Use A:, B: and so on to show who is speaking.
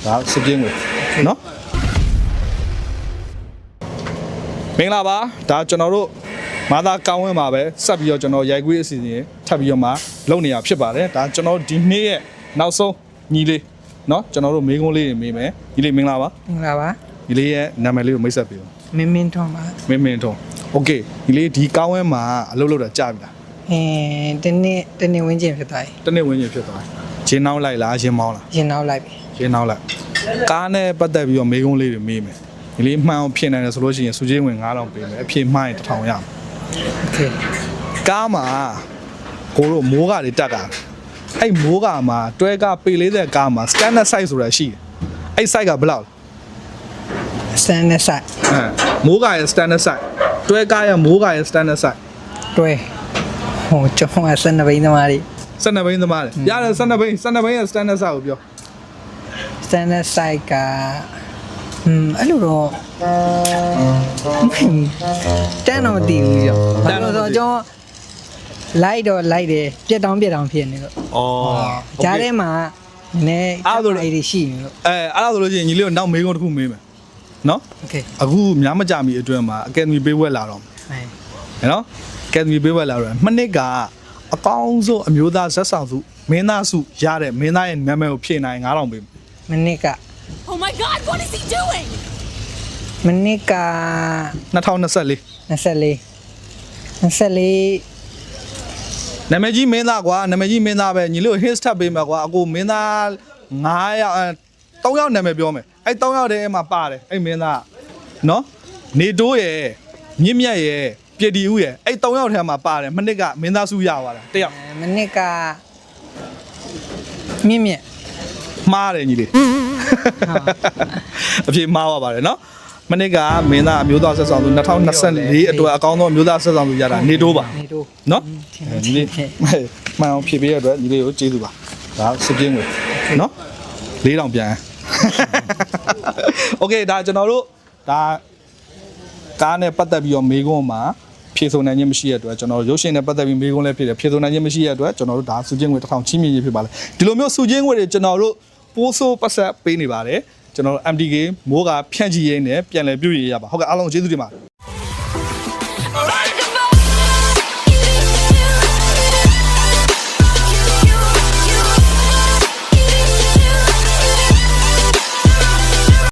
A: ဒါစစ်ပြင်းဝင်နော်မင်္ဂလာပါဒါကျွန်တော်တို့မာသာကောင်းဝင်းမှာပဲဆက်ပြီးတော့ကျွန်တော်ရိုက်ကွေးအစီအစဉ်ထပ်ပြီးတော့မှလုပ်နေရဖြစ်ပါတယ်ဒါကျွန်တော်ဒီနေ့ရဲ့နောက်ဆုံးညီလေးနော်ကျွန်တော်တို့မေးခွန်းလေးတွေမေးမယ်ညီလေးမင်္ဂလာပါ
B: မင်္ဂလာပါ
A: ညီလေးရဲ့နာမည်လေးကိုမိတ်ဆက်ပေးပါ
B: မင်းမင်းထွန်းပါ
A: မင်းထွန်းโอเคညီလေးဒီကောင်းဝင်းမှာအလုပ်လုပ်တာကြာပြီလား
B: တနေ့ဝင်းကျင်ဖြစ်သွားပြီ
A: တနေ့ဝင်းကျင်ဖြစ်သွားပြီဂျင်းနောက်လိုက်လားဂျင်းမောင်းလား
B: ရင်နောက်လိုက်ပြီ
A: ဂျင်းနောက်လိုက်ကားနဲ့ပတ်သက်ပြီးတော့မေးခွန်းလေးတွေမေးမယ်ဒီလေးမှန်အောင်ဖြစ်နိုင်တယ်ဆိုလို့ရှိရင်စုချင်းဝင်9000ပေးမယ်အဖြစ်မှန်ရင်1000ရမယ်
B: โอเค
A: ကားမှာကိုတို့မိုးကတွေတက်တာအဲ့မိုးကမှာတွဲကပေ40ကားမှာ standard size ဆိုတာရှိတယ်အဲ့ size ကဘယ်လောက်လဲ
B: standard size
A: မိုးကရဲ့ standard size တွဲကားရဲ့မိုးကရဲ့ standard size
B: တွဲဟိုကျွန်တော်က12ဘိန်းသမားတွေ
A: 12ဘိန်းသမားတွေရတယ်12ဘိန်းရဲ့ standard size ကိုပြော
B: standard size ကအဲ့လိုတော့တန်းတော့မတည်ဘူးကြောတန်းတော့ကျွန်တော်လိုက်တယ်ပြက်တောင်းဖြစ်နေလို့ဩကြားထဲမှာနည်းအဲ့လိုတွေရှိနေလို့
A: အဲ့ဒါဆိုလို့ရှိရင်ညီလေးကိုနောက်မေးခွန်းတစ်ခုမေးမယ်နော်
B: โอเค
A: အခုများမကြမီအတွင်းမှာ academy ပေးဝက်လာတော့မယ်နော် academy ပေးဝက်လာတော့မနစ်ကအကောင်းဆုံးအမျိုးသားဇက်ဆောင်စုမင်းသားစုရတဲ့မင်းသားရဲ့နာမည်ကိုဖြည့်နိုင်9000ပေးမယ်
B: မနစ်က
C: Oh my god what is he doing
B: မနစ်က24
A: နာမည်ကြီးမင်းသားကွာနာမည်ကြီးမင်းသားပဲညီလေးကို hint ထပ်ပေးမှာကွာအကိုမင်းသား9ယောက်3ယောက်နာမည်ပြောမယ်အဲ့3ယောက်တည်းမှာပါတယ်အဲ့မင်းသားနော်နေတိုးရယ်မြင့်မြတ်ရယ်ပြည့်တီဦးရယ်အဲ့3ယောက်ထဲမှာပါတယ်မနစ်ကမင်းသားစုရသွားတာတယောက်
B: မနစ်ကမြင့်မြတ်
A: မှားတယ်ညီလေးအပြေမှားသွားပါတယ်နော်မနစ်ကမင်းသားအမျိုးသားဆက်ဆောင်သူ2024အတွက်အကောင်းဆုံးအမျိုးသားဆက်ဆောင်သူရတာနေတိုးပါ
B: နေတိုး
A: နော်ညီလေးမှန်အောင်ဖြည့်ပေးရတဲ့အတွက်ညီလေးကိုကျေးဇူးပါဒါစစ်ပြင်းဝင်နော်4000ပြန်โอเคဒါကျွန်တော်တို့ဒါကားနဲ့ပတ်သက်ပြီးတော့မေးခွန်းမှာဖြည့်စုံနိုင်ခြင်းမရှိတဲ့အတွက်ကျွန်တော်ရုပ်ရှင်နဲ့ပတ်သက်ပြီးမေးခွန်းလည်းဖြစ်တယ်ဖြည့်စုံနိုင်ခြင်းမရှိတဲ့အတွက်ကျွန်တော်တို့ဒါစုချင်းငွေ1000ချင်းမြင့်ရေးဖြစ်ပါလေဒီလိုမျိုးစုချင်းငွေတွေကျွန်တော်တို့ပိုးဆိုးပတ်ဆက်ပေးနေပါတယ်ကျွန်တော်တို့ MDK မိုးကဖြန့်ချီရင်းနဲ့ပြန်လည်ပြုရရပါဟုတ်ကဲ့အားလုံးကျေးဇူးတင်ပါတယ်